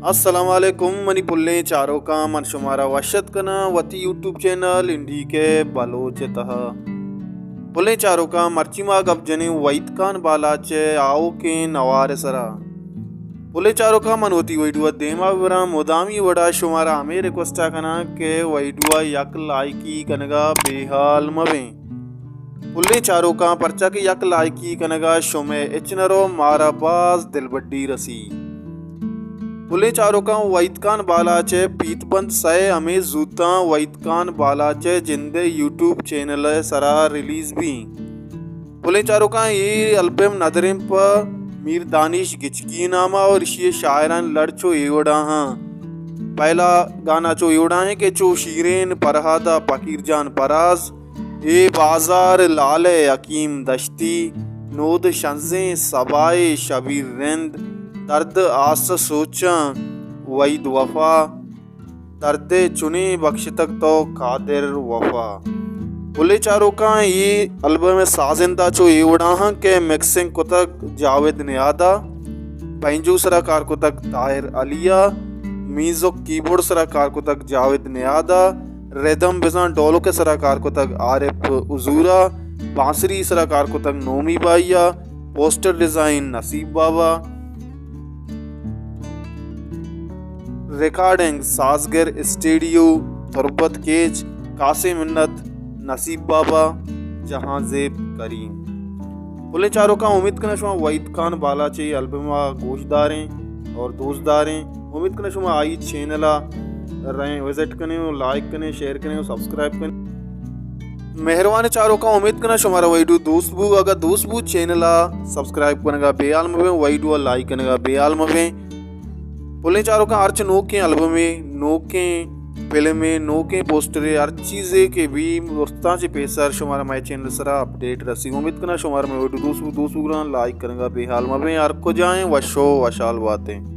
अस्सलामुअलैकुम मनी पुल्ले चारों का मन शुमारा वशत कना वती यूट्यूब चैनल इंडी के बलोच तह पुल्ले चारों का मर्ची माग अब जने वैत खान बालाचे आओ के नवार सरा पुल्ले चारों का मन होती वैडुआ देमा विवरा मोदामी वड़ा शुमारा हमें रिक्वेस्टा कना के वैडुआ यक लाइकी कनगा बेहाल मवे पुल्ले चारों का पर्चा के यक लाइकी कनगा शुमे इचनरो मारा बाज दिलबड्डी रसी पुले चारों का वैत खान बालाचे पीतबंद सय हमें जूता वैत खान बालाचे जिंदे यूट्यूब चैनल सरा रिलीज भी पुले चारों का ये एल्बम नदरिम पर मीर दानिश गिचकी नामा और ये शायरान लड़चो एवड़ा हाँ पहला गाना चो एवड़ा है कि चो शीरेन परहादा फकीर जान पराज ए बाजार लाले यकीम दश्ती नोद शंजे सबाए शबीर रिंद दर्द आस सोचा वईद वफा दर्द चुने बख्श तक तो कादिर वफा पुले चारों का ये एल्बम साजिंदा चो एवड़ा के मिक्सिंग को तक जावेद नियादा पंजू सराकार को तक ताहिर अलिया मीज़ो कीबोर्ड सराकार को तक जावेद नियादा रिदम बिजान डोलो के सराकार को तक आरिफ उजूरा बांसुरी सराकार को तक नोमी बाइया पोस्टर डिज़ाइन नसीब बाबा रिकॉर्डिंग साजगर स्टूडियो तुरबत केज कासिम मिन्नत नसीब बाबा जहां जेब करीम पुले चारों का उम्मीद करना शुमा वैत खान बाला चाहिए एल्बम गोशदारें और दोस्तदारें उम्मीद करना शुमा आई चैनल रहें विजिट करें लाइक करें शेयर करें सब्सक्राइब करें मेहरबानी चारों का उम्मीद करना शुमारा वैडू दोस्त बू अगर दोस्त बू चैनल सब्सक्राइब करेगा बेआल में वैडू लाइक करेगा बेआल में पुले चारों का अर्च नो के एल्बम में नो के फिल्म में नो के पोस्टर हर चीज़ें के भी दोस्तां से पेशर शुमारा माई चैनल सरा अपडेट रसी उम्मीद करना शुमारा में दोस्तों लाइक करेंगे बेहाल में यार को जाएं वशो वशाल बातें।